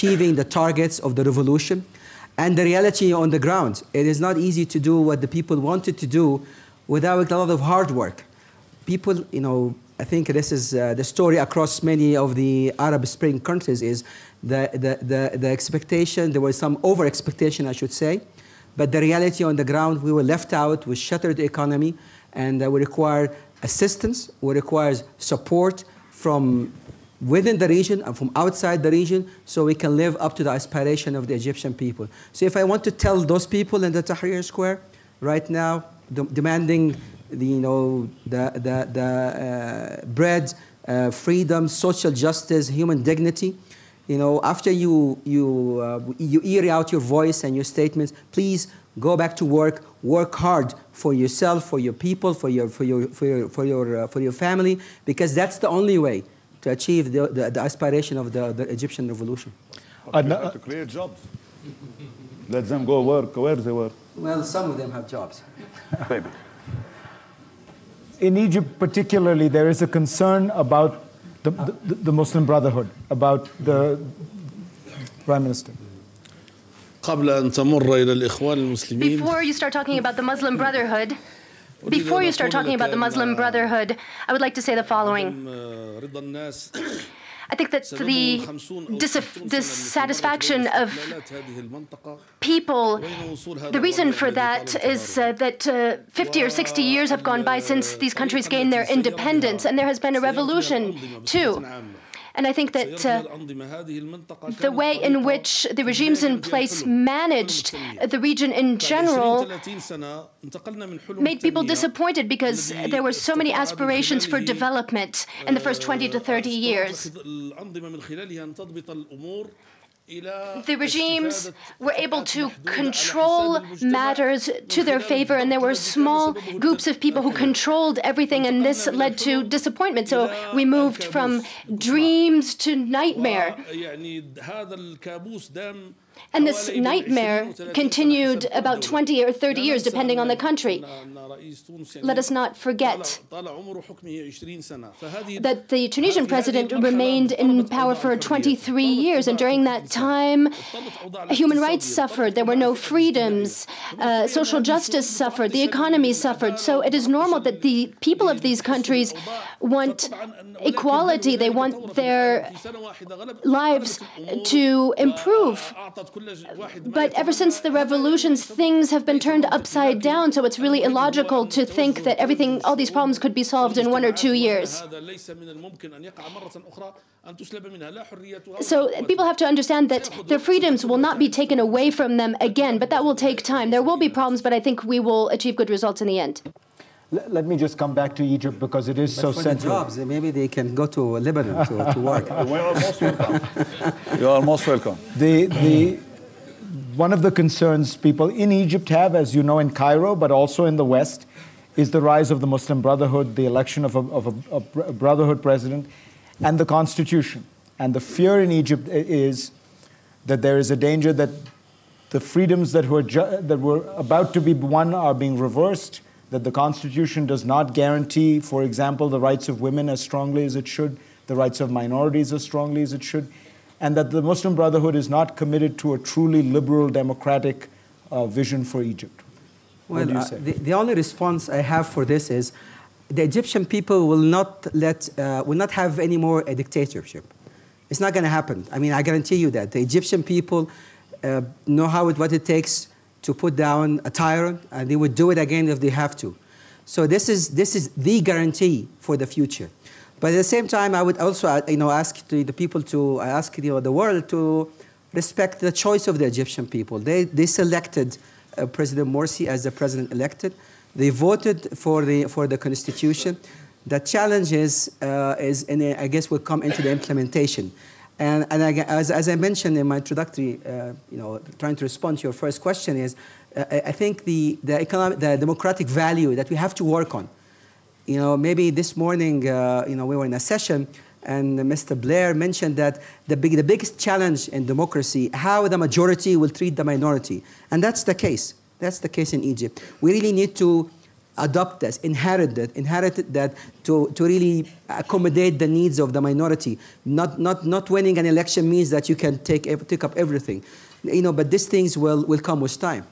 achieving the targets of the revolution and the reality on the ground. It is not easy to do what the people wanted to do without a lot of hard work. People, you know, I think this is the story across many of the Arab Spring countries is the expectation, there was some over-expectation, I should say, but the reality on the ground, we were left out, we shattered the economy, and we require assistance, we require support from within the region and from outside the region so we can live up to the aspiration of the Egyptian people. So if I want to tell those people in the Tahrir Square right now, demanding bread, freedom, social justice, human dignity, you know, after you air out your voice and your statements, please go back to work, work hard for yourself, for your people, for your family, because that's the only way to achieve the aspiration of the Egyptian revolution. To create jobs. Let them go work where they work. Well, some of them have jobs. Maybe. In Egypt particularly, there is a concern about the Muslim Brotherhood, about the Prime Minister. Before you start talking about the Muslim Brotherhood, I would like to say the following. I think that the dissatisfaction of people, the reason for that is that 50 or 60 years have gone by since these countries gained their independence, and there has been a revolution too. And I think that the way in which the regimes in place managed the region in general made people disappointed because there were so many aspirations for development in the first 20 to 30 years. The regimes were able to control matters to their favor, and there were small groups of people who controlled everything, and this led to disappointment. So we moved from dreams to nightmare. And this nightmare continued about 20 or 30 years, depending on the country. Let us not forget that the Tunisian president remained in power for 23 years, and during that time, human rights suffered. There were no freedoms. Social justice suffered. The economy suffered. So it is normal that the people of these countries want equality. They want their lives to improve. But ever since the revolutions, things have been turned upside down, so it's really illogical to think that all these problems could be solved in 1 or 2 years. So people have to understand that their freedoms will not be taken away from them again, but that will take time. There will be problems, but I think we will achieve good results in the end. Let me just come back to Egypt because it is so central. The jobs, maybe they can go to Lebanon to work. You are most welcome. You are most welcome. One of the concerns people in Egypt have, as you know, in Cairo, but also in the West, is the rise of the Muslim Brotherhood, the election of a Brotherhood president, and the constitution. And the fear in Egypt is that there is a danger that the freedoms that were about to be won are being reversed, that the constitution does not guarantee, for example, the rights of women as strongly as it should, the rights of minorities as strongly as it should, and that the Muslim Brotherhood is not committed to a truly liberal, democratic vision for Egypt. Well, the only response I have for this is the Egyptian people will not have any more a dictatorship. It's not going to happen. I mean, I guarantee you that. The Egyptian people know what it takes to put down a tyrant, and they would do it again if they have to. So this is the guarantee for the future. But at the same time, I would also, ask the people to the world to respect the choice of the Egyptian people. They selected President Morsi as the president elected. They voted for the constitution. The challenge I guess, will come into the implementation. And as I mentioned in my introductory, trying to respond to your first question is, I think the democratic value that we have to work on. Maybe this morning, we were in a session, and Mr. Blair mentioned that the biggest challenge in democracy, how the majority will treat the minority. And that's the case. That's the case in Egypt. We really need to adopt this, inherited that to really accommodate the needs of the minority. Not winning an election means that you can take up everything, but these things will come with time.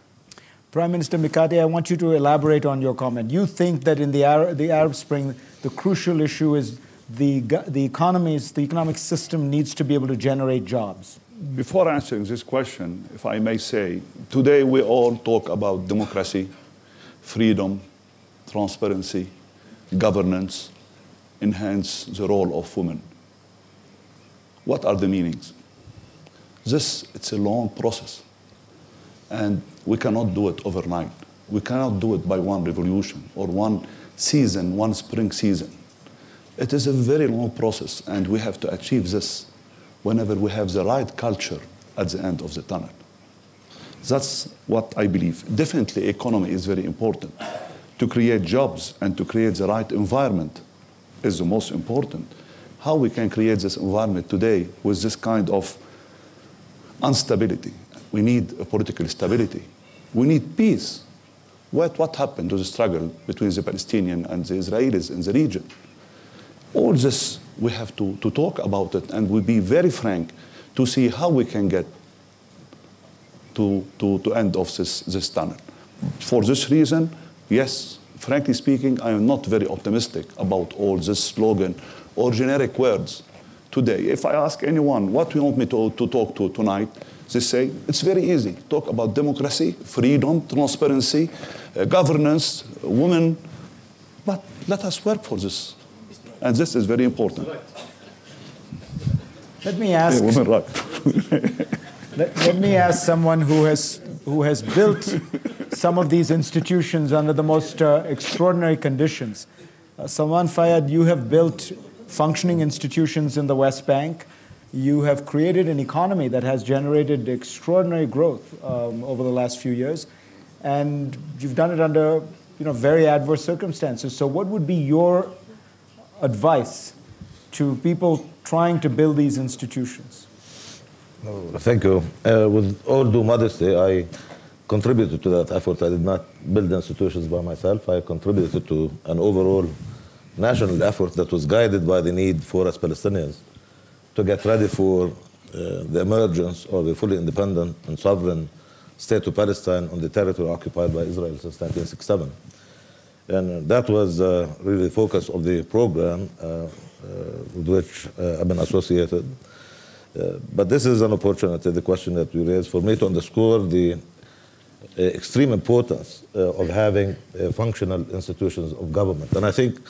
Prime Minister Mikati, I want you to elaborate on your comment. You think that in the Arab Spring, the crucial issue is the economic system needs to be able to generate jobs. Before answering this question, if I may say, today we all talk about democracy, freedom, transparency, governance, enhance the role of women. What are the meanings? It's a long process. And we cannot do it overnight. We cannot do it by one revolution or one season, one spring season. It is a very long process, and we have to achieve this whenever we have the right culture at the end of the tunnel. That's what I believe. Definitely, economy is very important. To create jobs and to create the right environment is the most important. How we can create this environment today with this kind of instability? We need a political stability. We need peace. What happened to the struggle between the Palestinians and the Israelis in the region? All this, we have to talk about it, and we'll be very frank to see how we can get to end of this tunnel. For this reason, yes, frankly speaking, I am not very optimistic about all this slogan or generic words today. If I ask anyone what you want me to talk to tonight, they say, it's very easy. Talk about democracy, freedom, transparency, governance, women. But let us work for this. And this is very important. Let me ask. Yeah, women right. let me ask someone who has built some of these institutions under the most extraordinary conditions. Salam Fayyad, you have built functioning institutions in the West Bank. You have created an economy that has generated extraordinary growth over the last few years, and you've done it under very adverse circumstances. So what would be your advice to people trying to build these institutions? Thank you. With all due modesty, I contributed to that effort. I did not build institutions by myself. I contributed to an overall national effort that was guided by the need for us Palestinians to get ready for the emergence of a fully independent and sovereign state of Palestine on the territory occupied by Israel since 1967. And that was really the focus of the program with which I've been associated. But this is an opportunity, the question that you raised, for me to underscore the extreme importance of having functional institutions of government. And I think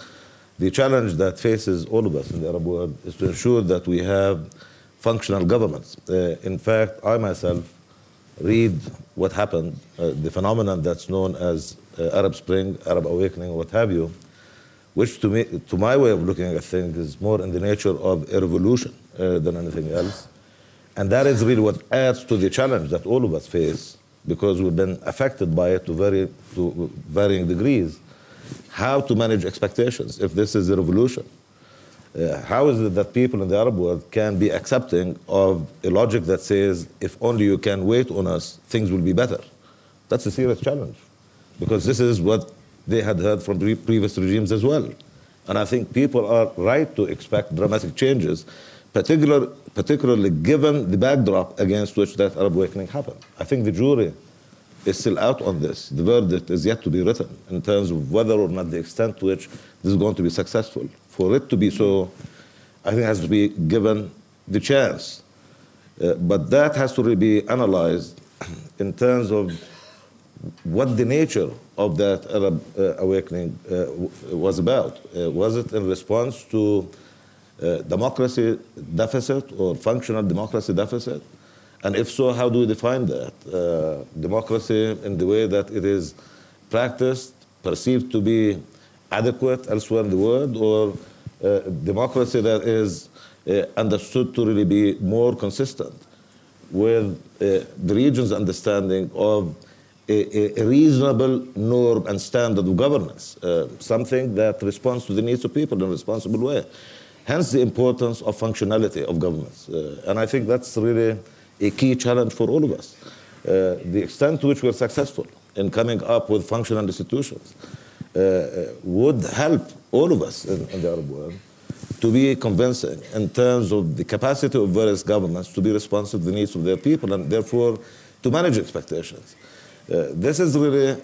the challenge that faces all of us in the Arab world is to ensure that we have functional governments. In fact, I myself read what happened, the phenomenon that's known as Arab Spring, Arab Awakening, what have you, which to me, to my way of looking at things, is more in the nature of a revolution than anything else. And that is really what adds to the challenge that all of us face, because we've been affected by it to varying degrees. How to manage expectations if this is a revolution? How is it that people in the Arab world can be accepting of a logic that says, if only you can wait on us, things will be better? That's a serious challenge, because this is what they had heard from previous regimes as well. And I think people are right to expect dramatic changes, particularly given the backdrop against which that Arab awakening happened. I think the jury is still out on this. The verdict is yet to be written in terms of whether or not the extent to which this is going to be successful. For it to be so, I think it has to be given the chance. But that has to really be analyzed in terms of what the nature of that Arab awakening was about. Was it in response to democracy deficit or functional democracy deficit? And if so, how do we define that? Democracy in the way that it is practiced, perceived to be adequate elsewhere in the world, or democracy that is understood to really be more consistent with the region's understanding of a reasonable norm and standard of governance, something that responds to the needs of people in a responsible way. Hence the importance of functionality of governments. And I think that's really a key challenge for all of us. The extent to which we're successful in coming up with functional institutions would help all of us in the Arab world to be convincing in terms of the capacity of various governments to be responsive to the needs of their people and therefore to manage expectations. This is really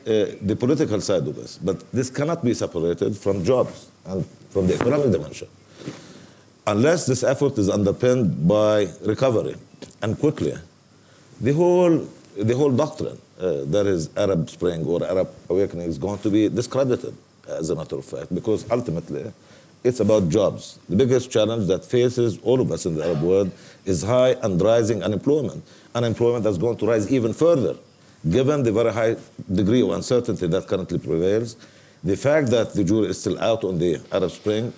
the political side of this, but this cannot be separated from jobs and from the economic dimension. Unless this effort is underpinned by recovery and quickly, the whole doctrine that is Arab Spring or Arab Awakening is going to be discredited, as a matter of fact, because ultimately it's about jobs. The biggest challenge that faces all of us in the Arab world is high and rising unemployment. Unemployment that's going to rise even further, given the very high degree of uncertainty that currently prevails, the fact that the jury is still out on the Arab Spring,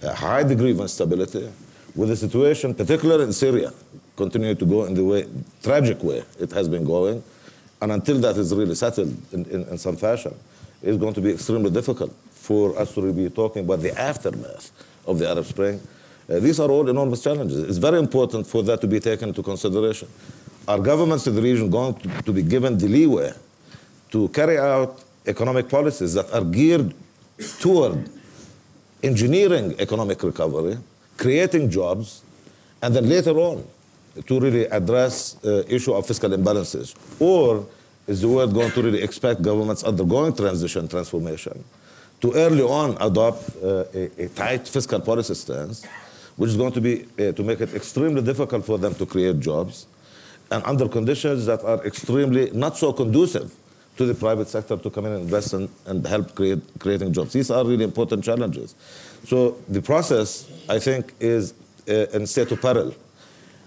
a high degree of instability, with the situation, particularly in Syria, continuing to go in the tragic way it has been going, and until that is really settled in some fashion, it's going to be extremely difficult for us to really be talking about the aftermath of the Arab Spring. These are all enormous challenges. It's very important for that to be taken into consideration. Are governments in the region going to be given the leeway to carry out economic policies that are geared toward engineering economic recovery, creating jobs, and then later on to really address the issue of fiscal imbalances? Or is the world going to really expect governments undergoing transformation to early on adopt a tight fiscal policy stance, which is going to be to make it extremely difficult for them to create jobs, and under conditions that are extremely not so conducive to the private sector to come in and invest and help creating jobs? These are really important challenges. So the process, I think, is in state of peril,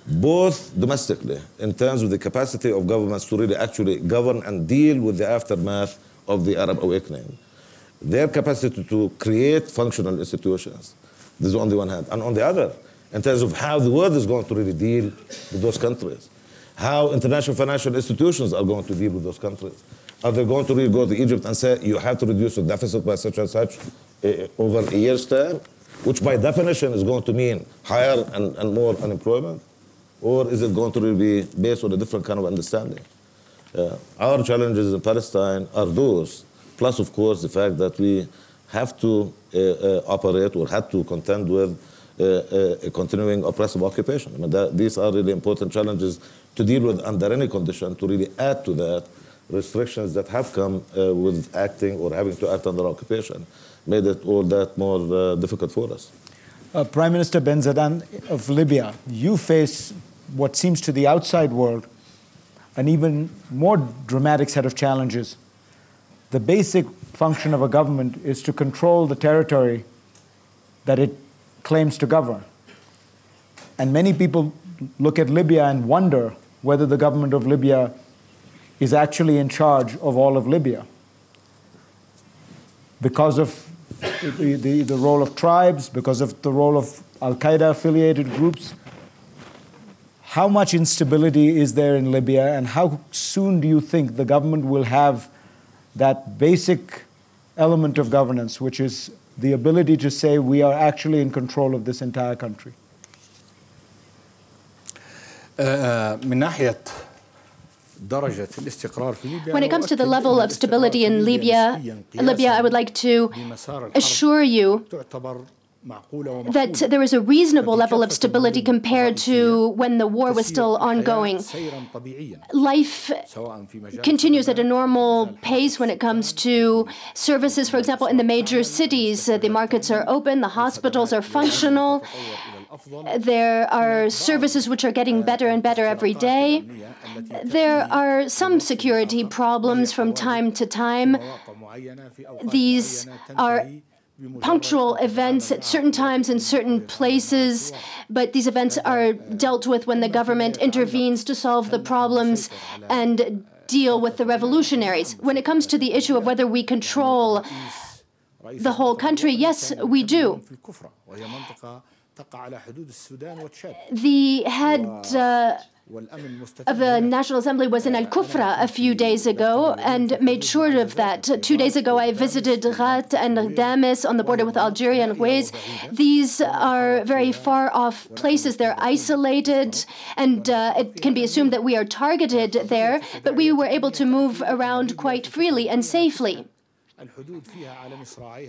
both domestically, in terms of the capacity of governments to really actually govern and deal with the aftermath of the Arab Awakening, their capacity to create functional institutions. This is on the one hand. And on the other, in terms of how the world is going to really deal with those countries, how international financial institutions are going to deal with those countries. Are they going to really go to Egypt and say, you have to reduce your deficit by such and such over a year's time, which by definition is going to mean higher and more unemployment? Or is it going to really be based on a different kind of understanding? Our challenges in Palestine are those, plus, of course, the fact that we have to operate or had to contend with a continuing oppressive occupation. I mean, these are really important challenges to deal with under any condition, to really add to that restrictions that have come with acting or having to act under occupation, made it all that more difficult for us. Prime Minister Ben Zedan of Libya, you face what seems to the outside world an even more dramatic set of challenges. The basic function of a government is to control the territory that it claims to govern. And many people look at Libya and wonder whether the government of Libya is actually in charge of all of Libya because of the role of tribes, because of the role of Al-Qaeda-affiliated groups. How much instability is there in Libya, and how soon do you think the government will have that basic element of governance, which is the ability to say we are actually in control of this entire country? When it comes to the level of stability in Libya, I would like to assure you that there is a reasonable level of stability compared to when the war was still ongoing. Life continues at a normal pace when it comes to services. For example, in the major cities, the markets are open, the hospitals are functional. There are services which are getting better and better every day. There are some security problems from time to time. These are punctual events at certain times in certain places, but these events are dealt with when the government intervenes to solve the problems and deal with the revolutionaries. When it comes to the issue of whether we control the whole country, yes, we do. The head of the National Assembly was in Al-Kufra a few days ago and made sure of that. 2 days ago, I visited Ghat and Damas on the border with Algeria and Huez. These are very far-off places. They're isolated, and it can be assumed that we are targeted there, but we were able to move around quite freely and safely.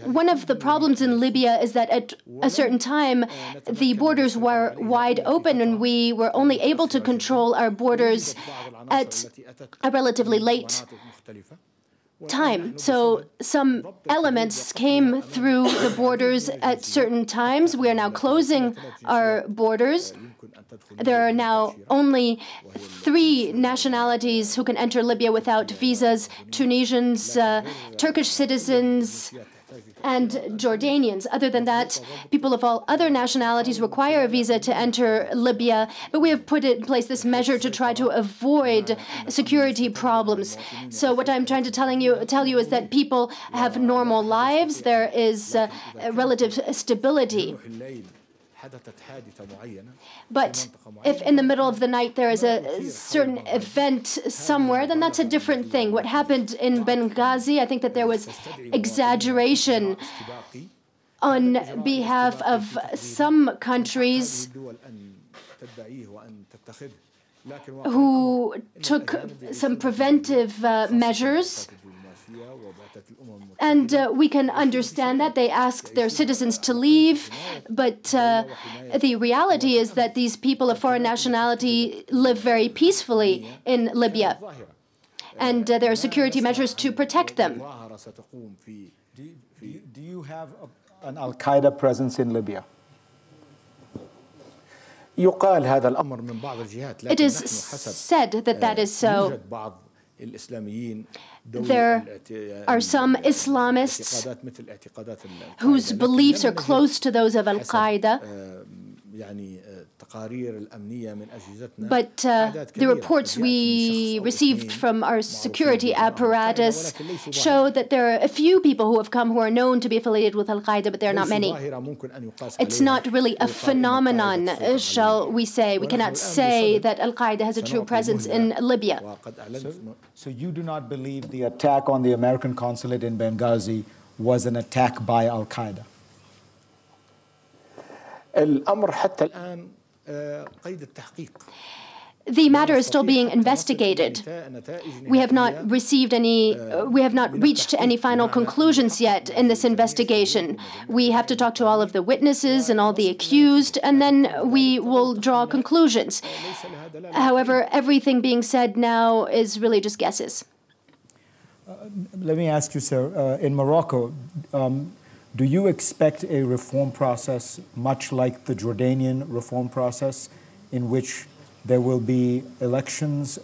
One of the problems in Libya is that at a certain time, the borders were wide open, and we were only able to control our borders at a relatively late time. So some elements came through the borders at certain times. We are now closing our borders. There are now only 3 nationalities who can enter Libya without visas: Tunisians, Turkish citizens, and Jordanians. Other than that, people of all other nationalities require a visa to enter Libya, but we have put in place this measure to try to avoid security problems. So what I'm trying to tell you is that people have normal lives. There is relative stability. But if in the middle of the night there is a certain event somewhere, then that's a different thing. What happened in Benghazi, I think that there was exaggeration on behalf of some countries who took some preventive measures. And we can understand that they asked their citizens to leave, but the reality is that these people of foreign nationality live very peacefully in Libya, and there are security measures to protect them. Do you have an Al-Qaeda presence in Libya? It is said that that is so. There are some Islamists whose beliefs are close to those of Al-Qaeda, but the reports we received from our security apparatus show that there are a few people who have come who are known to be affiliated with Al-Qaeda, but there are not many. It's not really a phenomenon, shall we say. We cannot say that Al-Qaeda has a true presence in Libya. So you do not believe the attack on the American consulate in Benghazi was an attack by Al-Qaeda? The matter is still being investigated. We have not received any, we have not reached any final conclusions yet in this investigation. We have to talk to all of the witnesses and all the accused, and then we will draw conclusions. However, everything being said now is really just guesses. Let me ask you, sir, in Morocco, do you expect a reform process much like the Jordanian reform process, in which there will be elections,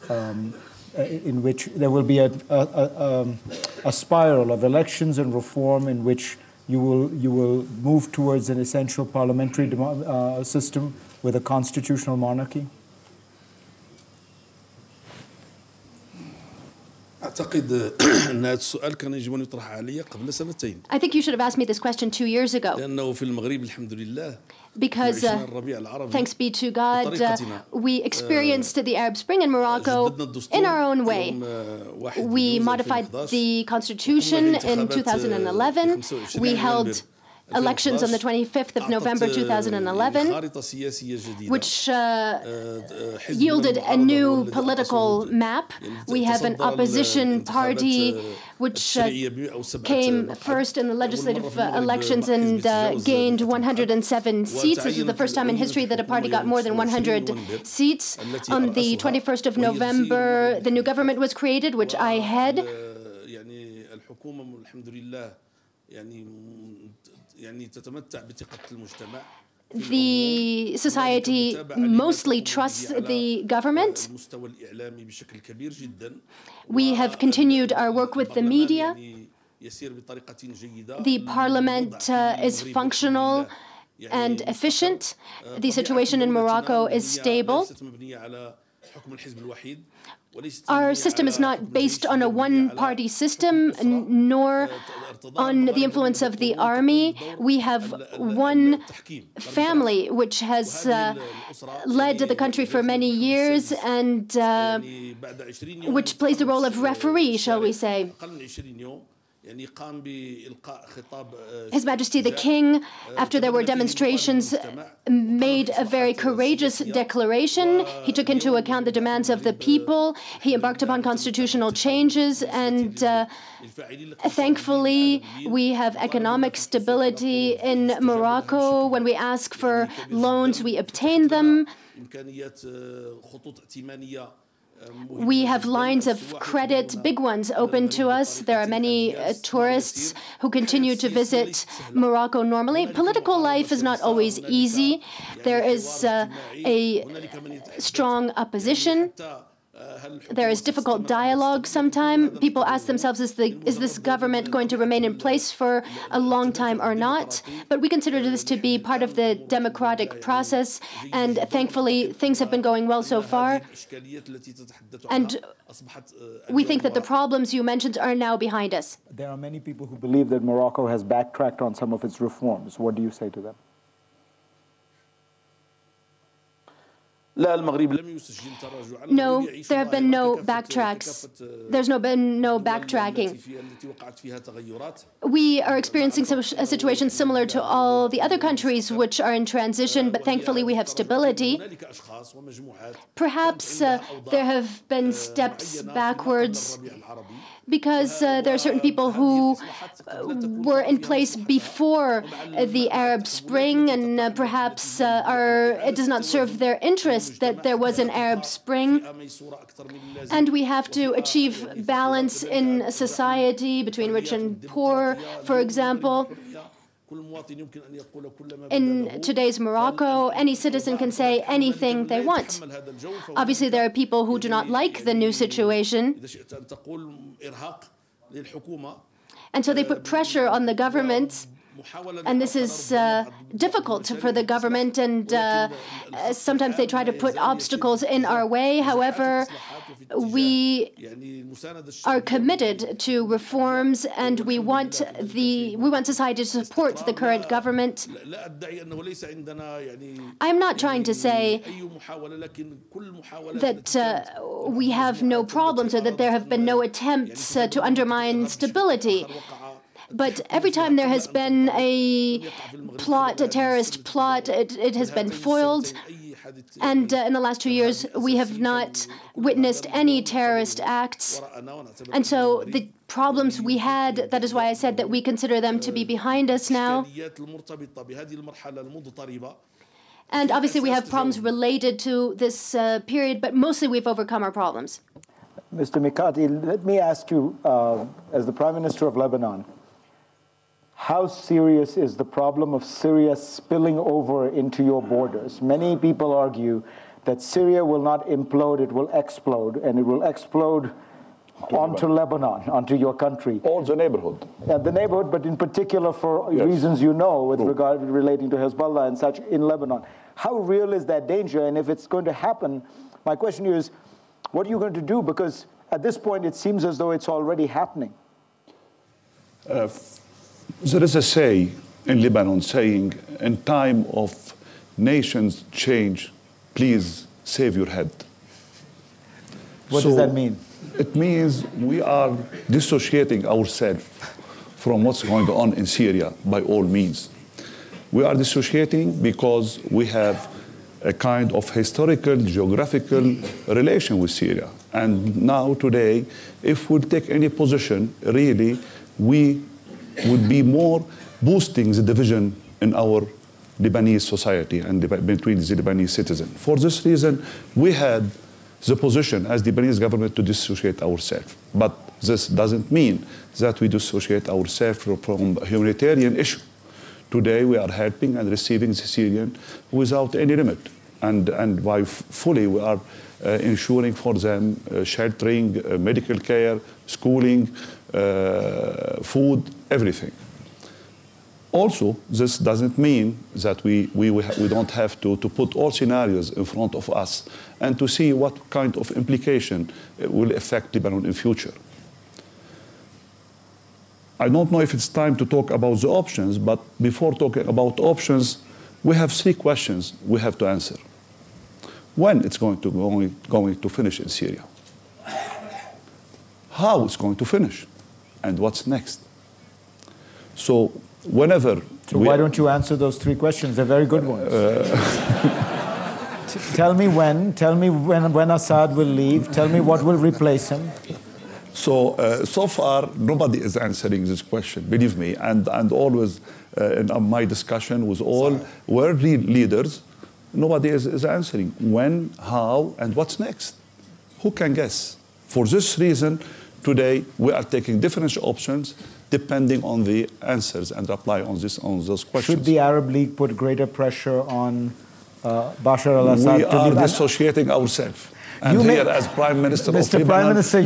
in which there will be a spiral of elections and reform, in which you will move towards an essential parliamentary system with a constitutional monarchy? أعتقد أن هذا السؤال كان يجب أن يطرح علي قبل سنتين. I think you should have asked me this question 2 years ago. لأنه في المغرب الحمد لله. Because thanks be to God, we experienced the Arab Spring in Morocco in our own way. We modified the constitution in 2011. We held elections on the 25th of November 2011, which yielded a new political map. We have an opposition party which came first in the legislative elections and gained 107 seats. This is the first time in history that a party got more than 100 seats. On the 21st of November, the new government was created, which I head. The society mostly trusts the government. We have continued our work with the media. The parliament is functional and efficient. The situation in Morocco is stable. Our system is not based on a one-party system, nor on the influence of the army. We have one family which has led the country for many years and which plays the role of referee, shall we say. His Majesty the King, after there were demonstrations, made a very courageous declaration. He took into account the demands of the people. He embarked upon constitutional changes, and thankfully, we have economic stability in Morocco. When we ask for loans, we obtain them. We have lines of credit, big ones, open to us. There are many tourists who continue to visit Morocco normally. Political life is not always easy. There is a strong opposition. There is difficult dialogue sometimes. People ask themselves, is this government going to remain in place for a long time or not? But we consider this to be part of the democratic process, and thankfully things have been going well so far. And we think that the problems you mentioned are now behind us. There are many people who believe that Morocco has backtracked on some of its reforms. What do you say to them? No, there have been no backtracks. There's been no backtracking. We are experiencing a situation similar to all the other countries which are in transition, but thankfully we have stability. Perhaps there have been steps backwards because there are certain people who were in place before the Arab Spring, and perhaps it does not serve their interest that there was an Arab Spring. And we have to achieve balance in society between rich and poor, for example. In today's Morocco, any citizen can say anything they want. Obviously, there are people who do not like the new situation, and so they put pressure on the government. And this is difficult for the government, and sometimes they try to put obstacles in our way. However, we are committed to reforms, and we want society to support the current government. I'm not trying to say that we have no problems or that there have been no attempts to undermine stability. But every time there has been a plot, a terrorist plot, it has been foiled. And in the last 2 years, we have not witnessed any terrorist acts. And so the problems we had, that is why I said that we consider them to be behind us now. And obviously we have problems related to this period, but mostly we've overcome our problems. Mr. Mikati, let me ask you, as the Prime Minister of Lebanon, how serious is the problem of Syria spilling over into your borders? Many people argue that Syria will not implode, it will explode, and it will explode onto Lebanon, onto your country. All the neighborhood. The neighborhood, but in particular for reasons you know, with regard relating to Hezbollah and such in Lebanon. How real is that danger? And if it's going to happen, my question is, what are you going to do? Because at this point, it seems as though it's already happening. There is a say in Lebanon saying, in time of nations change, please save your head. What does that mean? It means we are dissociating ourselves from what's going on in Syria by all means. We are dissociating because we have a kind of historical, geographical relation with Syria. And now, today, if we take any position, really, we would be more boosting the division in our Lebanese society and between the Lebanese citizens. For this reason, we had the position as the Lebanese government to dissociate ourselves. But this doesn't mean that we dissociate ourselves from a humanitarian issue. Today, we are helping and receiving the Syrians without any limit. And by fully, we are ensuring for them sheltering, medical care, schooling, food, everything. Also, this doesn't mean that we don't have to put all scenarios in front of us and to see what kind of implication will affect Lebanon in future. I don't know if it's time to talk about the options, but before talking about options, we have 3 questions we have to answer. When it's going to finish in Syria? How it's going to finish? And what's next? So whenever... So why don't you answer those three questions? They're very good ones. Tell me when Assad will leave. Tell me what will replace him. So far, nobody is answering this question, believe me. And always in my discussion with all world leaders, nobody is answering when, how, and what's next. Who can guess? For this reason, today we are taking different options depending on the answers and reply on those questions. Should the Arab League put greater pressure on Bashar al-Assad? We are dissociating ourselves. And here, as Prime Minister of Lebanon, Mr. Prime Minister,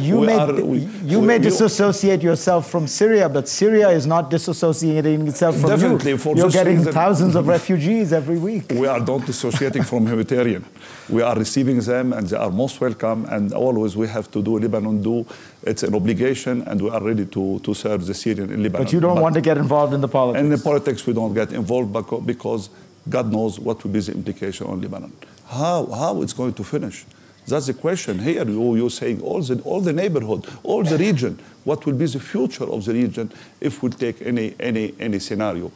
you may disassociate yourself from Syria, but Syria is not disassociating itself from you. You're getting thousands of refugees every week. We are not dissociating from humanitarian. We are receiving them, and they are most welcome. And always we have to do Lebanon do. It's an obligation, and we are ready to serve the Syrian in Lebanon. But you don't want to get involved in the politics. In the politics, we don't get involved because God knows what will be the implication on Lebanon. How it's going to finish? That's the question. Here you're saying all the neighborhood, all the region. What will be the future of the region if we take any scenario?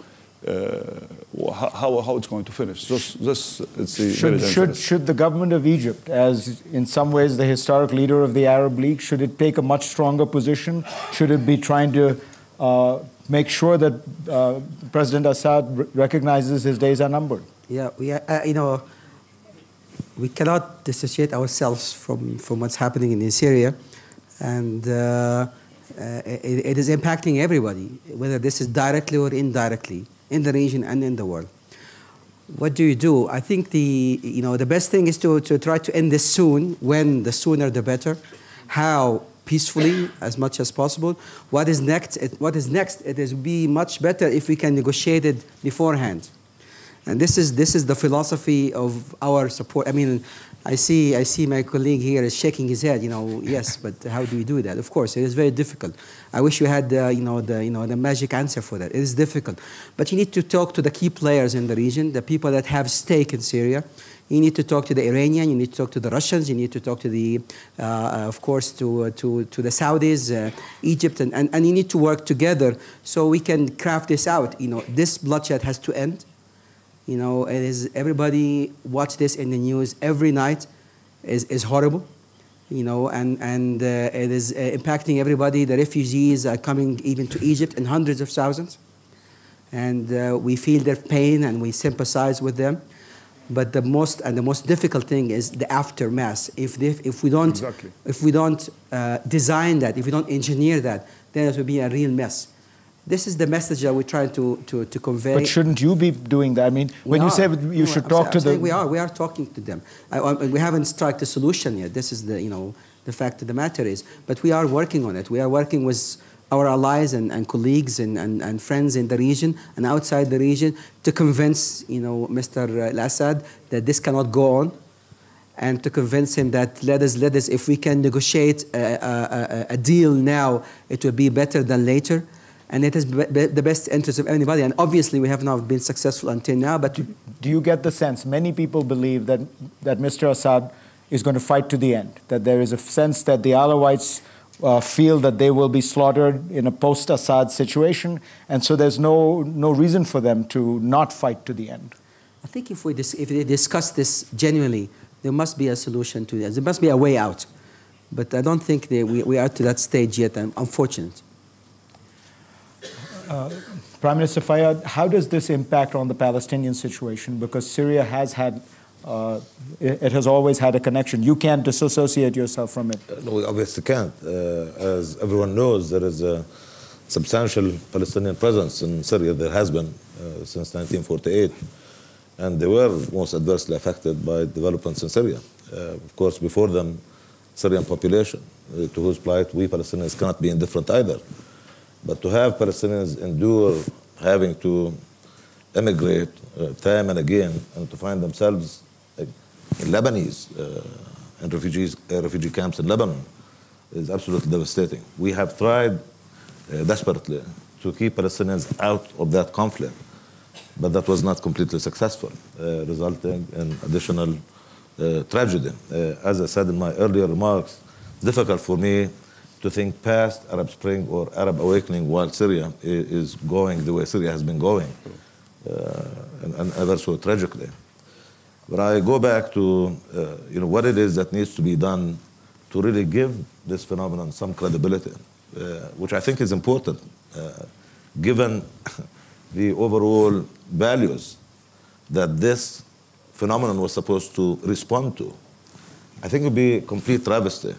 How it's going to finish? Should the government of Egypt, as in some ways the historic leader of the Arab League, should it take a much stronger position? Should it be trying to make sure that President Assad recognizes his days are numbered? Yeah, we cannot dissociate ourselves from what's happening in Syria, and it is impacting everybody, whether this is directly or indirectly, in the region and in the world. What do you do? I think the best thing is to try to end this soon. When the sooner the better. How? Peacefully, as much as possible. What is next? It will be much better if we can negotiate it beforehand. And this is the philosophy of our support. I mean, I see my colleague here is shaking his head. Yes, but how do we do that? Of course, it is very difficult. I wish you had the magic answer for that. It is difficult, but you need to talk to the key players in the region, the people that have stake in Syria. You need to talk to the Iranian. You need to talk to the Russians. You need to talk to the, of course, to the Saudis, Egypt, and you need to work together so we can craft this out. This bloodshed has to end. It is, everybody watch this in the news every night is horrible, and it is impacting everybody. The refugees are coming even to Egypt in hundreds of thousands, and we feel their pain and we sympathize with them. But the most difficult thing is the aftermath. If we don't design that, if we don't engineer that, then it will be a real mess. This is the message that we try to convey. But shouldn't you be doing that? I mean, when you say you should talk to them, we are talking to them. We haven't struck a solution yet. This is the fact of the matter is. But we are working on it. We are working with our allies and colleagues and friends in the region and outside the region to convince Mr. al-Assad that this cannot go on, and to convince him that let us if we can negotiate a deal now, it will be better than later. And it is the best interest of anybody. And obviously, we have not been successful until now. But do you get the sense? Many people believe that Mr. Assad is going to fight to the end. That there is a sense that the Alawites feel that they will be slaughtered in a post-Assad situation, and so there's no reason for them to not fight to the end. I think if they discuss this genuinely, there must be a solution to this. There must be a way out. But I don't think we are to that stage yet. I'm unfortunate. Prime Minister Fayyad, how does this impact on the Palestinian situation? Because Syria has had, it has always had a connection. You can't disassociate yourself from it. No, we obviously can't. As everyone knows, there is a substantial Palestinian presence in Syria. There has been since 1948. And they were most adversely affected by developments in Syria. Of course, before them, Syrian population, to whose plight we Palestinians cannot be indifferent either. But to have Palestinians endure having to emigrate time and again, and to find themselves in Lebanese, in refugee camps in Lebanon, is absolutely devastating. We have tried desperately to keep Palestinians out of that conflict, but that was not completely successful, resulting in additional tragedy. As I said in my earlier remarks, it's difficult for me to think past Arab Spring or Arab awakening while Syria is going the way Syria has been going, and ever so tragically. But I go back to what it is that needs to be done to really give this phenomenon some credibility, which I think is important, given the overall values that this phenomenon was supposed to respond to. I think it would be a complete travesty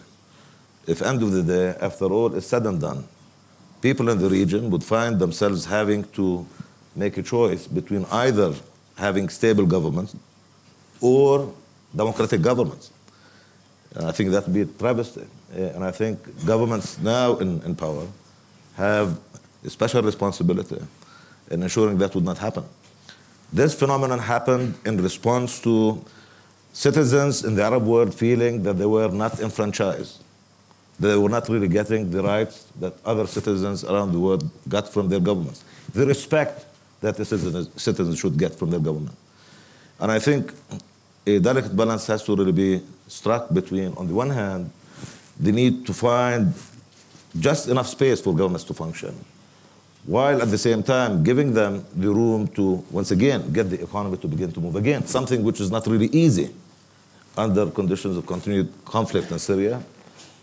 if, end of the day, after all is said and done, people in the region would find themselves having to make a choice between either having stable governments or democratic governments. And I think that would be a travesty. And I think governments now in power have a special responsibility in ensuring that would not happen. This phenomenon happened in response to citizens in the Arab world feeling that they were not enfranchised. They were not really getting the rights that other citizens around the world got from their governments, the respect that the citizens should get from their government. And I think a delicate balance has to really be struck between, on the one hand, the need to find just enough space for governments to function, while at the same time giving them the room to, once again, get the economy to begin to move again, something which is not really easy under conditions of continued conflict in Syria,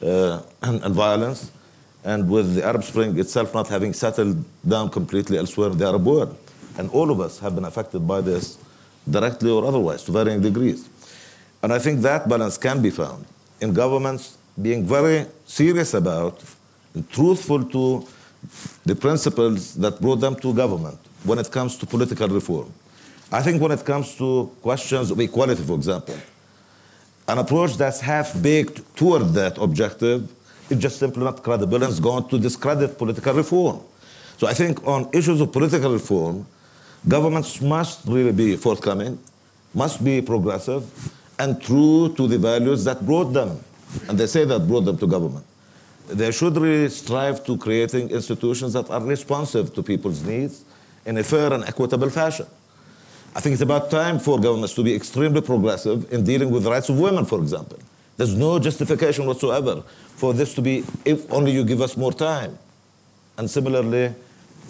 and violence, and with the Arab Spring itself not having settled down completely elsewhere in the Arab world. And all of us have been affected by this, directly or otherwise, to varying degrees. And I think that balance can be found in governments being very serious about and truthful to the principles that brought them to government when it comes to political reform. I think when it comes to questions of equality, for example, an approach that's half-baked toward that objective is just simply not credible and is going to discredit political reform. So I think on issues of political reform, governments must really be forthcoming, must be progressive, and true to the values that brought them, and they say that brought them to government. They should really strive to creating institutions that are responsive to people's needs in a fair and equitable fashion. I think it's about time for governments to be extremely progressive in dealing with the rights of women, for example. There's no justification whatsoever for this to be, if only you give us more time. And similarly,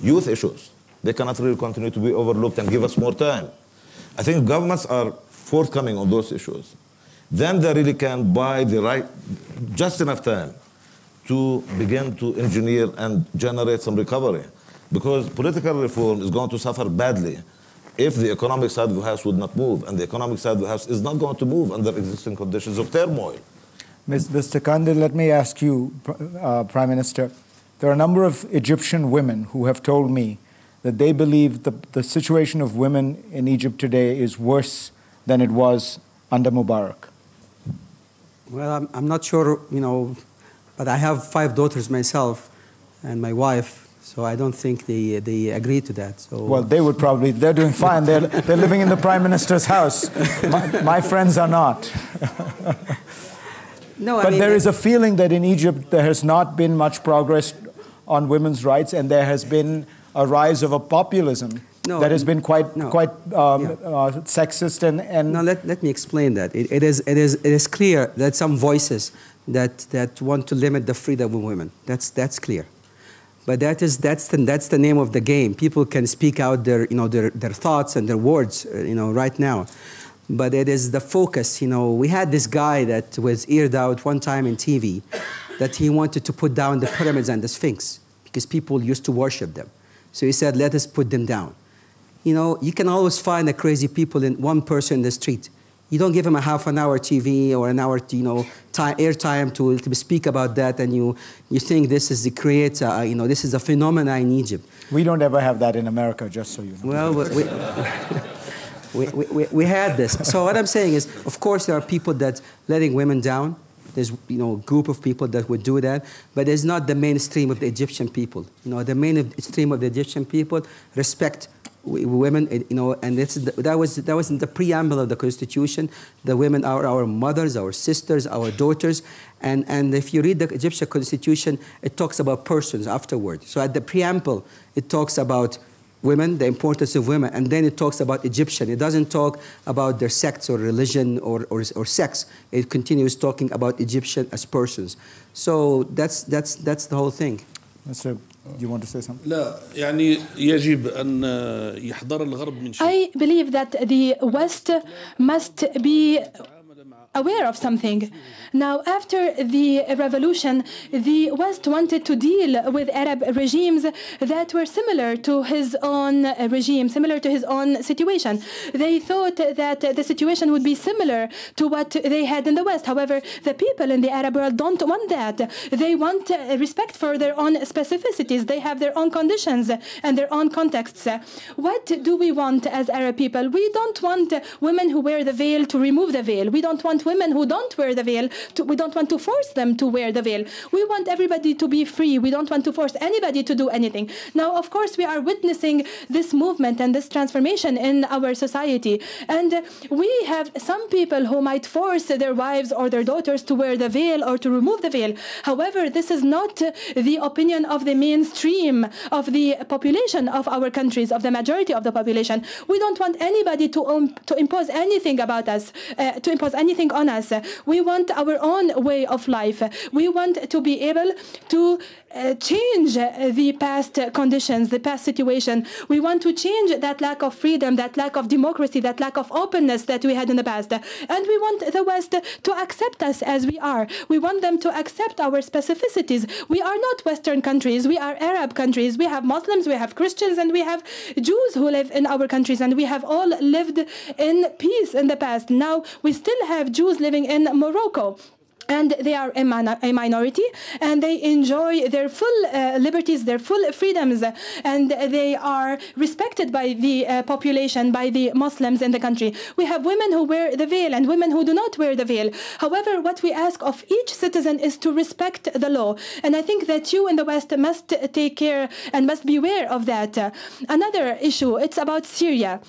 youth issues. They cannot really continue to be overlooked and give us more time. I think governments are forthcoming on those issues. Then they really can buy the right, just enough time to begin to engineer and generate some recovery. Because political reform is going to suffer badly if the economic side of the house would not move, and the economic side of the house is not going to move under existing conditions of turmoil. Mr. Qandil, let me ask you, Prime Minister, there are a number of Egyptian women who have told me that they believe the situation of women in Egypt today is worse than it was under Mubarak. Well, I'm not sure, but I have 5 daughters myself and my wife, so I don't think they agree to that. So well, they would probably, they're doing fine. They're living in the Prime Minister's house. My friends are not. No, but there is a feeling that in Egypt there has not been much progress on women's rights, and there has been a rise of a populism that has been quite sexist and No, let me explain that. It is clear that some voices that want to limit the freedom of women. That's clear. But that's the name of the game. People can speak out their thoughts and their words right now. But it is the focus. We had this guy that was aired out one time in TV that he wanted to put down the pyramids and the Sphinx because people used to worship them. So he said, let us put them down. You can always find a crazy people in one person in the street. You don't give him a half an hour TV or an hour, airtime to speak about that, and you think this is this is a phenomena in Egypt. We don't ever have that in America, just so you know. Well, we had this. So what I'm saying is, of course, there are people that letting women down. There's a group of people that would do that, but it's not the mainstream of the Egyptian people. The mainstream of the Egyptian people respect women, and that was in the preamble of the Constitution. The women are our mothers, our sisters, our daughters, and if you read the Egyptian Constitution, it talks about persons afterward. So at the preamble, it talks about women, the importance of women, and then it talks about Egyptian. It doesn't talk about their sex or religion or sex. It continues talking about Egyptian as persons. So that's the whole thing. Mr. You want to say something? لا يعني يجب أن يحضر الغرب من شيء. I believe that the West must be aware of something. Now, after the revolution, the West wanted to deal with Arab regimes that were similar to his own regime, similar to his own situation. They thought that the situation would be similar to what they had in the West. However, the people in the Arab world don't want that. They want respect for their own specificities. They have their own conditions and their own contexts. What do we want as Arab people? We don't want women who wear the veil to remove the veil. We don't want women who don't wear the veil. We don't want to force them to wear the veil. We want everybody to be free. We don't want to force anybody to do anything. Now, of course, we are witnessing this movement and this transformation in our society. And we have some people who might force their wives or their daughters to wear the veil or to remove the veil. However, this is not the opinion of the mainstream of the population of our countries, of the majority of the population. We don't want anybody to impose anything about us, to impose anything on us. We want our own way of life. We want to be able to change the past conditions, the past situation. We want to change that lack of freedom, that lack of democracy, that lack of openness that we had in the past. And we want the West to accept us as we are. We want them to accept our specificities. We are not Western countries. We are Arab countries. We have Muslims, we have Christians, and we have Jews who live in our countries. And we have all lived in peace in the past. Now, we still have Jews living in Morocco. And they are a minority, and they enjoy their full liberties, their full freedoms, and they are respected by the population, by the Muslims in the country. We have women who wear the veil and women who do not wear the veil. However, what we ask of each citizen is to respect the law. And I think that you in the West must take care and must be aware of that. Another issue, it's about Syria.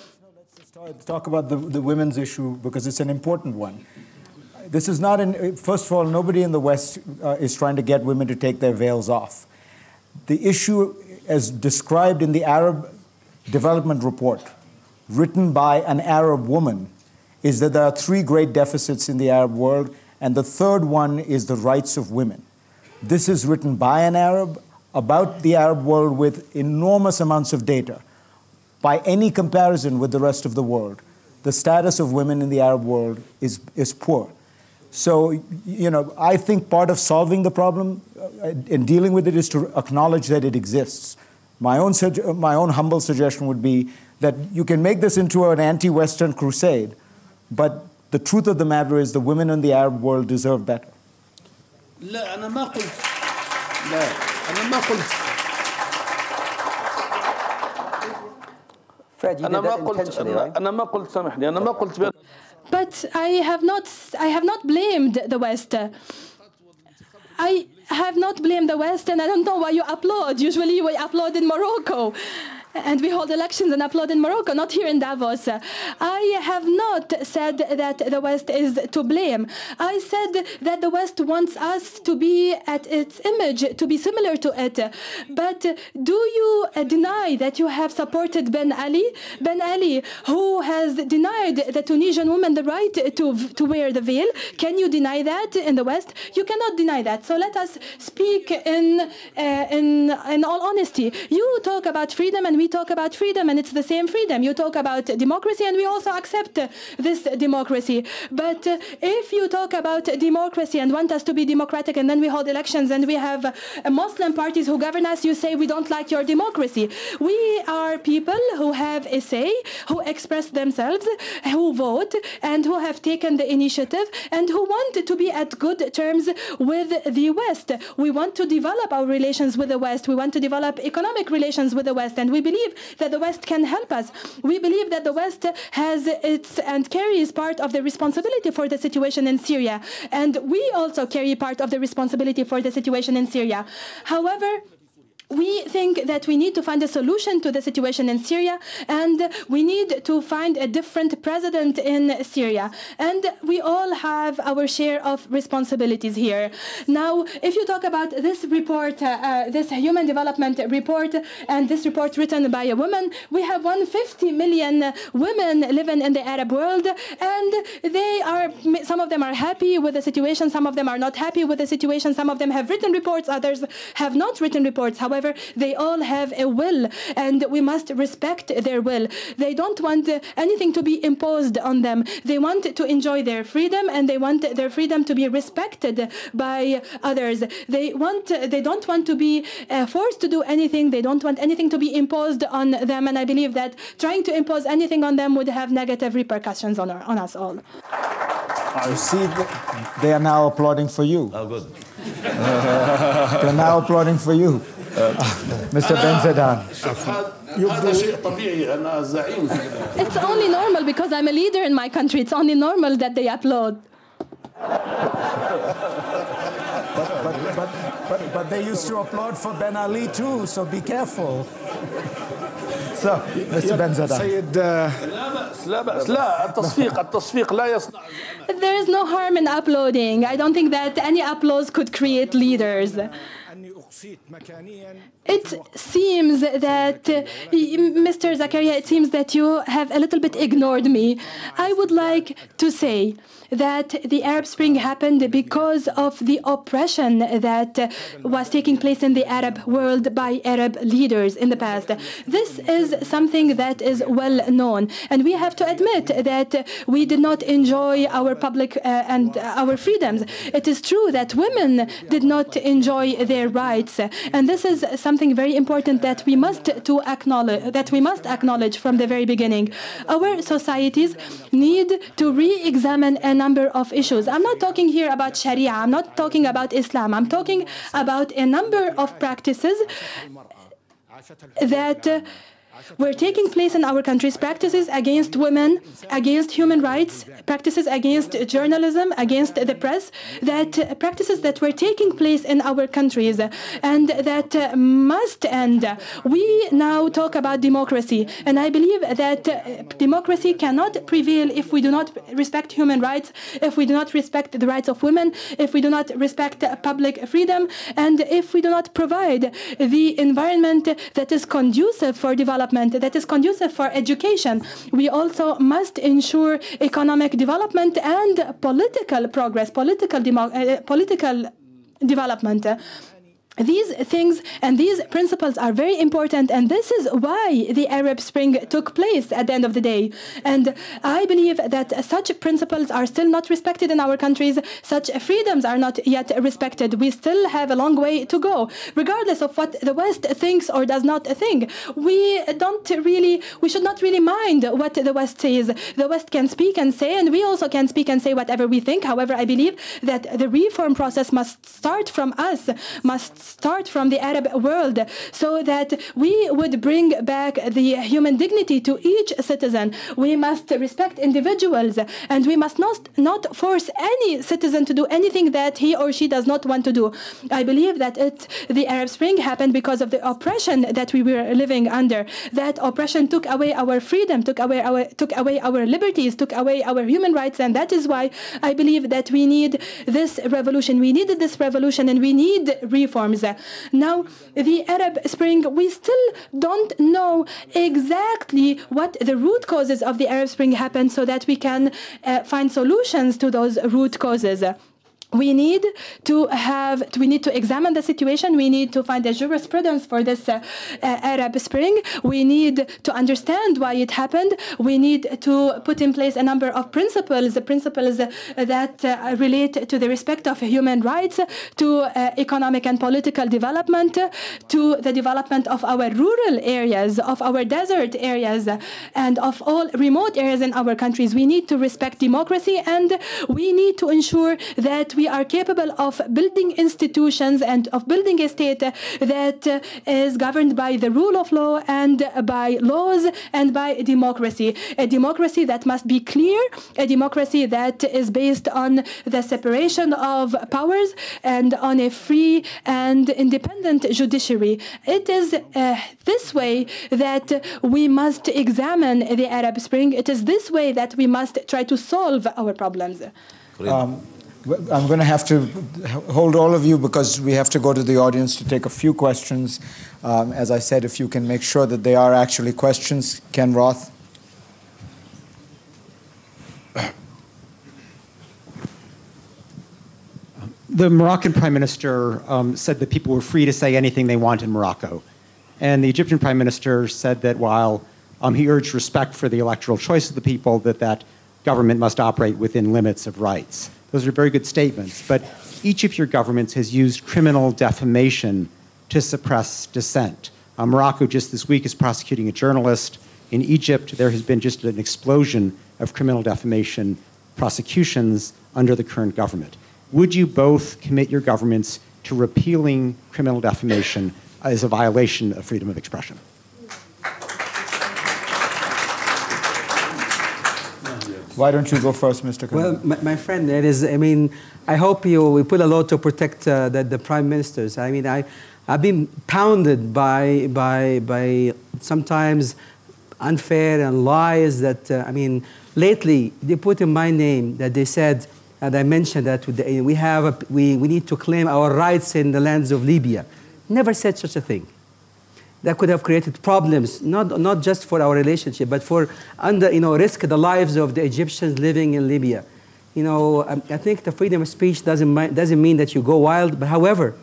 Let's talk about the women's issue because it's an important one. This is not, first of all, nobody in the West is trying to get women to take their veils off. The issue, as described in the Arab Development Report, written by an Arab woman, is that there are three great deficits in the Arab world, and the third one is the rights of women. This is written by an Arab about the Arab world with enormous amounts of data. By any comparison with the rest of the world, the status of women in the Arab world is poor. So, you know, I think part of solving the problem and dealing with it is to acknowledge that it exists. My own humble suggestion would be that you can make this into an anti-Western crusade, but the truth of the matter is the women in the Arab world deserve better. لا أنا ما قلت لا أنا ما قلت Fred, you did that intentionally, right? أنا ما قلت سامحني أنا ما قلت But I have not blamed the West. I have not blamed the West, and I don't know why you applaud. Usually we applaud in Morocco. And we hold elections and applaud in Morocco, not here in Davos. I have not said that the West is to blame. I said that the West wants us to be at its image, to be similar to it. But do you deny that you have supported Ben Ali? Ben Ali, who has denied the Tunisian woman the right to wear the veil. Can you deny that in the West? You cannot deny that. So let us speak in all honesty. You talk about freedom and we talk about freedom, and it's the same freedom. You talk about democracy, and we also accept this democracy. But if you talk about democracy and want us to be democratic, and then we hold elections, and we have Muslim parties who govern us, you say we don't like your democracy. We are people who have a say, who express themselves, who vote, and who have taken the initiative, and who want to be at good terms with the West. We want to develop our relations with the West. We want to develop economic relations with the West, and we believe that the West can help us. We believe that the West has and carries part of the responsibility for the situation in Syria, and we also carry part of the responsibility for the situation in Syria. However, we think that we need to find a solution to the situation in Syria, and we need to find a different president in Syria. And we all have our share of responsibilities here. Now, if you talk about this report, this human development report, and this report written by a woman, we have 150 million women living in the Arab world, and they are, some of them are happy with the situation, some of them are not happy with the situation, some of them have written reports, others have not written reports. However, they all have a will, and we must respect their will. They don't want anything to be imposed on them. They want to enjoy their freedom, and they want their freedom to be respected by others. They don't want to be forced to do anything. They don't want anything to be imposed on them, and I believe that trying to impose anything on them would have negative repercussions on us all. You see, they are now applauding for you. Oh, good. They're now applauding for you. Mr. Ben Zedan. It's only normal because I'm a leader in my country. It's only normal that they applaud. But they used to applaud for Ben Ali too, so be careful. So, Mr. Ben Zedan. There is no harm in uploading. I don't think that any applause could create leaders. It seems that, Mr. Zakaria, it seems that you have a little bit ignored me. I would like to say that the Arab Spring happened because of the oppression that was taking place in the Arab world by Arab leaders in the past. This is something that is well known, and we have to admit that we did not enjoy our public and our freedoms. It is true that women did not enjoy their rights, and this is something very important that we must acknowledge from the very beginning. Our societies need to re-examine a number of issues. I'm not talking here about Sharia, I'm not talking about Islam, I'm talking about a number of practices that were taking place in our countries, practices against women, against human rights, practices against journalism, against the press, that practices that were taking place in our countries and that must end. We now talk about democracy, and I believe that democracy cannot prevail if we do not respect human rights, if we do not respect the rights of women, if we do not respect public freedom, and if we do not provide the environment that is conducive for development, that is conducive for education. We also must ensure economic development and political progress, political development. These things and these principles are very important, and this is why the Arab Spring took place at the end of the day. And I believe that such principles are still not respected in our countries. Such freedoms are not yet respected. We still have a long way to go. Regardless of what the West thinks or does not think, we should not really mind what the West says. The West can speak and say, and we also can speak and say whatever we think. However, I believe that the reform process must start from us, must start from the Arab world, so that we would bring back the human dignity to each citizen. We must respect individuals, and we must not force any citizen to do anything that he or she does not want to do. I believe that the Arab Spring happened because of the oppression that we were living under. That oppression took away our freedom, took away our liberties, took away our human rights, and that is why I believe that we need this revolution. We needed this revolution, and we need reforms. Now, the Arab Spring, we still don't know exactly what the root causes of the Arab Spring happened, so that we can find solutions to those root causes. We need to examine the situation. We need to find a jurisprudence for this Arab Spring. We need to understand why it happened. We need to put in place a number of principles that relate to the respect of human rights, to economic and political development, to the development of our rural areas, of our desert areas, and of all remote areas in our countries. We need to respect democracy, and we need to ensure that we we are capable of building institutions and of building a state that is governed by the rule of law and by laws and by democracy. A democracy that must be clear, a democracy that is based on the separation of powers and on a free and independent judiciary. It is this way that we must examine the Arab Spring. It is this way that we must try to solve our problems. I'm going to have to hold all of you because we have to go to the audience to take a few questions. As I said, if you can make sure that they are actually questions. Ken Roth. The Moroccan Prime Minister said that people were free to say anything they want in Morocco. And the Egyptian Prime Minister said that while he urged respect for the electoral choice of the people, that government must operate within limits of rights. Those are very good statements, but each of your governments has used criminal defamation to suppress dissent. Morocco just this week is prosecuting a journalist. In Egypt, there has been just an explosion of criminal defamation prosecutions under the current government. Would you both commit your governments to repealing criminal defamation as a violation of freedom of expression? Why don't you go first, Mr. Qandil? Well, my friend, it is, I mean, I hope we put a lot to protect the prime ministers. I mean, I've been pounded by sometimes unfair and lies that, I mean, lately they put in my name that they said, and I mentioned that we need to claim our rights in the lands of Libya. Never said such a thing. That could have created problems, not just for our relationship, but for risk the lives of the Egyptians living in Libya. I think the freedom of speech doesn't mean that you go wild. But however,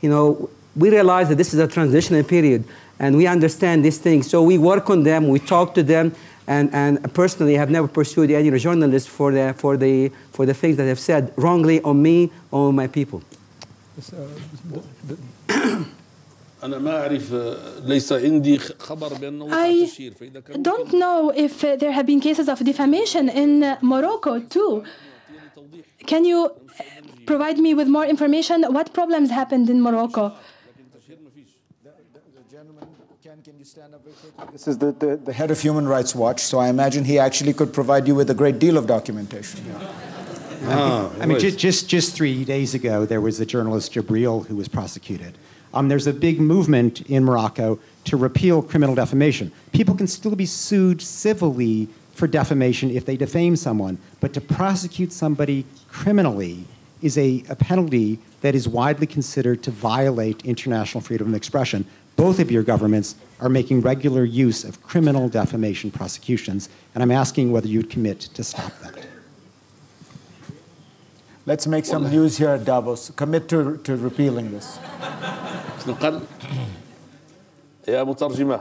we realize that this is a transitional period, and we understand these things. So we work on them, we talk to them. And personally, I have never pursued any journalist for the things that have said wrongly on me or on my people. I don't know if there have been cases of defamation in Morocco too. Can you provide me with more information? What problems happened in Morocco? Can you stand up very quickly? This is the head of Human Rights Watch, so I imagine he actually could provide you with a great deal of documentation. I mean, just 3 days ago, there was the journalist Jibril who was prosecuted. There's a big movement in Morocco to repeal criminal defamation. People can still be sued civilly for defamation if they defame someone, but to prosecute somebody criminally is a penalty that is widely considered to violate international freedom of expression. Both of your governments are making regular use of criminal defamation prosecutions, and I'm asking whether you'd commit to stop that. Let's make some news here at Davos. Commit to repealing this. يا مترجمة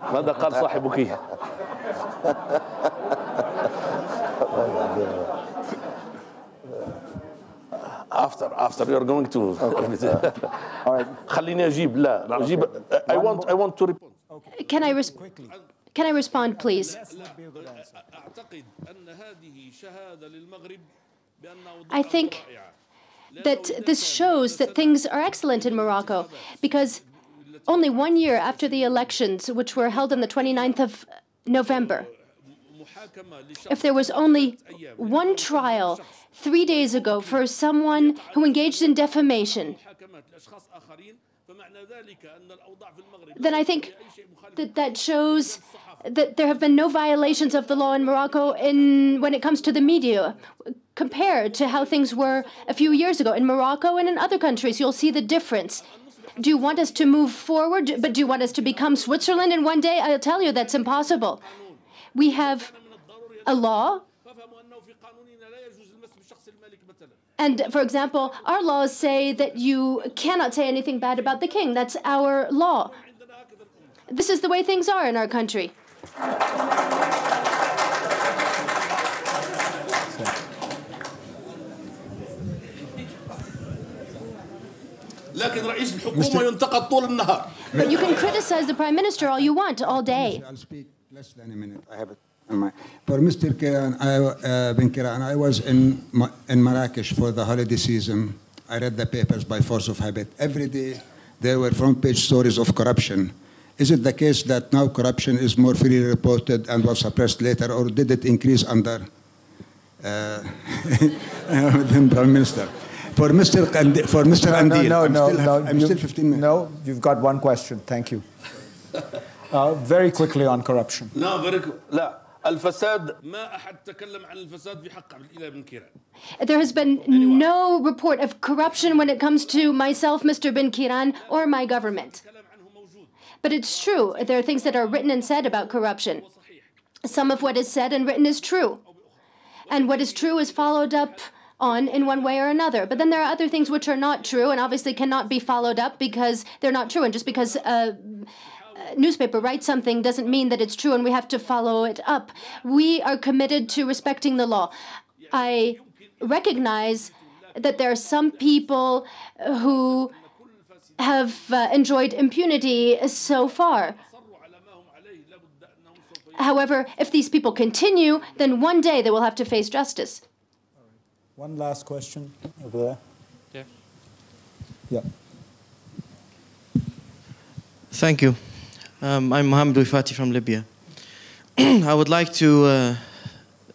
ماذا قال صاحبك؟ After you're going to. Okay. All right. خليني أجيب لا أجيب. I want to respond. Okay. Can I respond, please? I think that this shows that things are excellent in Morocco, because only 1 year after the elections, which were held on the 29th of November, if there was only one trial 3 days ago for someone who engaged in defamation, then I think that shows that there have been no violations of the law in Morocco when it comes to the media, compared to how things were a few years ago. In Morocco and in other countries, you'll see the difference. Do you want us to move forward, but do you want us to become Switzerland in one day? I'll tell you that's impossible. We have a law. And, for example, our laws say that you cannot say anything bad about the king. That's our law. This is the way things are in our country. But you can criticize the prime minister all you want, all day. I'll speak less than a minute. I have For Mr. Benkirane, I was in Marrakesh for the holiday season. I read the papers by force of habit. Every day there were front page stories of corruption. Is it the case that now corruption is more freely reported and was suppressed later, or did it increase under the Prime Minister? For Mr. Qandil, I'm still 15 minutes. No, you've got one question. Thank you. Very quickly on corruption. No, very لا الفساد ما أحد تكلم عن الفساد في حق عبدالله بنكيران. There has been no report of corruption when it comes to myself, Mr. Benkirane, or my government. But it's true. There are things that are written and said about corruption. Some of what is said and written is true. And what is true is followed up on in one way or another. But then there are other things which are not true and obviously cannot be followed up because they're not true. And just because a newspaper writes something doesn't mean that it's true and we have to follow it up. We are committed to respecting the law. I recognize that there are some people who have enjoyed impunity so far. However, if these people continue, then one day they will have to face justice. One last question over there. Yeah. Thank you. I'm Mohamed Qandil from Libya. I would like to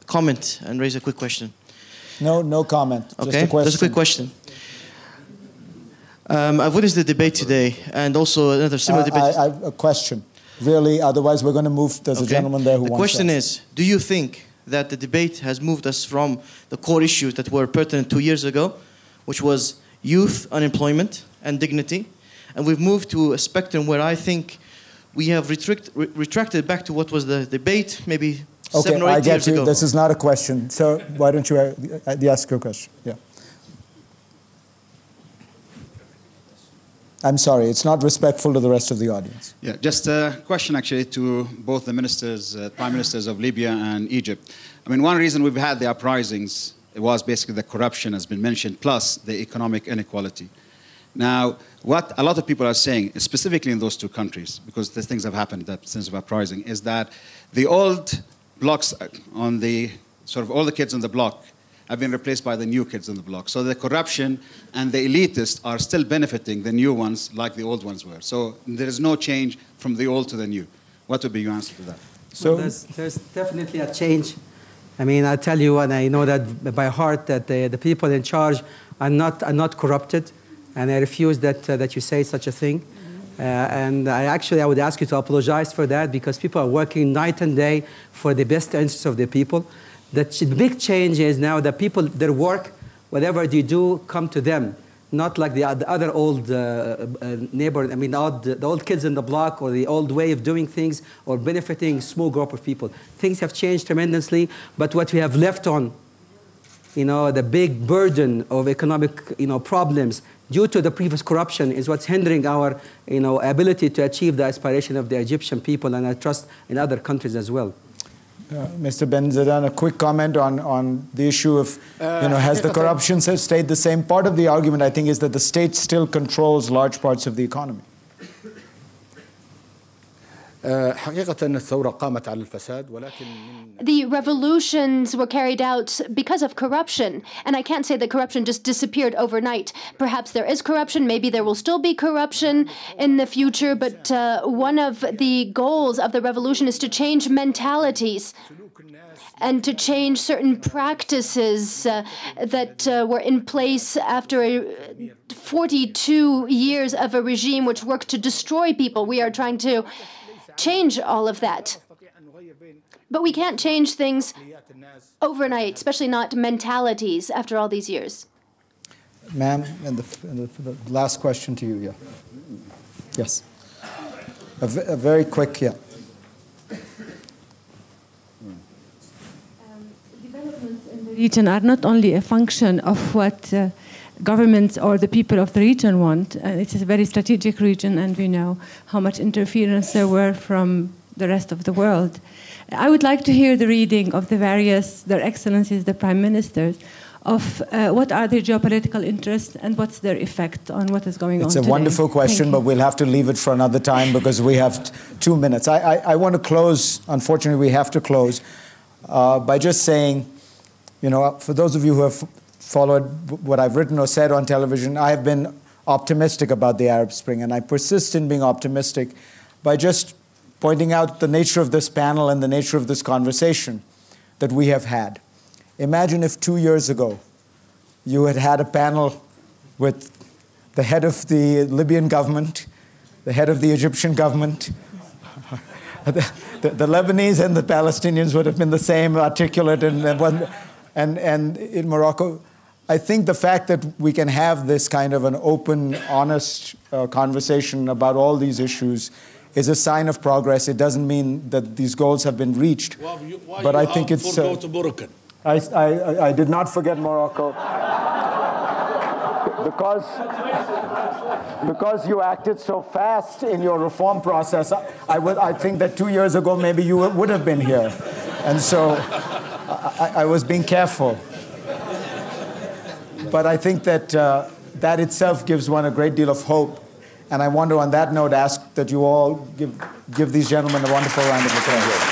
comment and raise a quick question. No comment. Okay, just a question. Just a quick question. I've witnessed the debate today and also another similar debate. A question, really, otherwise we're going to move. There's a gentleman there who wants to. The question is, do you think that the debate has moved us from the core issues that were pertinent 2 years ago, which was youth unemployment and dignity, and we've moved to a spectrum where I think we have retracted back to what was the debate maybe 7 or 8 years ago? This is not a question. So why don't you ask your question? Yeah. I'm sorry, it's not respectful to the rest of the audience. Yeah, just a question actually to both the ministers, prime ministers of Libya and Egypt. I mean, one reason we've had the uprisings, it was basically the corruption has been mentioned, plus the economic inequality. Now, what a lot of people are saying, specifically in those two countries, because these things have happened since the uprising, is that the old blocks on the, sort of all the kids on the block have been replaced by the new kids on the block. So the corruption and the elitists are still benefiting the new ones like the old ones were. So there is no change from the old to the new. What would be your answer to that? So well, there's definitely a change. I mean, I tell you, and I know that by heart, that the people in charge are not corrupted, and I refuse that you say such a thing. And I would ask you to apologize for that, because people are working night and day for the best interests of the people. The big change is now that people, their work, whatever they do, come to them, not like the other old neighbor. I mean, the old kids in the block, or the old way of doing things, or benefiting a small group of people. Things have changed tremendously, but what we have left on, the big burden of economic, problems due to the previous corruption is what's hindering our, ability to achieve the aspiration of the Egyptian people, and I trust in other countries as well. Mr. Ben Zedan, a quick comment on the issue of, has the corruption stayed the same? Part of the argument, I think, is that the state still controls large parts of the economy. The revolutions were carried out because of corruption, and I can't say that corruption just disappeared overnight. Perhaps there is corruption, maybe there will still be corruption in the future, but one of the goals of the revolution is to change mentalities and to change certain practices that were in place after 42 years of a regime which worked to destroy people. We are trying to change all of that. But we can't change things overnight, especially not mentalities after all these years. Ma'am, and the last question to you, yeah. Yes. A very quick, yeah. Developments in the region are not only a function of what governments or the people of the region want. It's a very strategic region, and we know how much interference there were from the rest of the world. I would like to hear the reading of their excellencies, the prime ministers, of what are their geopolitical interests and what's their effect on what is going on It's today. a wonderful question, but we'll have to leave it for another time because we have 2 minutes. I want to close, unfortunately we have to close, by just saying, you know, for those of you who have followed what I've written or said on television, I have been optimistic about the Arab Spring, and I persist in being optimistic by just pointing out the nature of this panel and the nature of this conversation that we have had. Imagine if 2 years ago you had had a panel with the head of the Libyan government, the head of the Egyptian government. The Lebanese and the Palestinians would have been the same, articulate, and in Morocco. I think the fact that we can have this kind of an open, honest conversation about all these issues is a sign of progress. It doesn't mean that these goals have been reached, but I think it's. I did not forget Morocco because you acted so fast in your reform process. I think that 2 years ago maybe you would have been here, and so I was being careful. But I think that that itself gives one a great deal of hope. And I want to, on that note, ask that you all give these gentlemen a wonderful round of applause.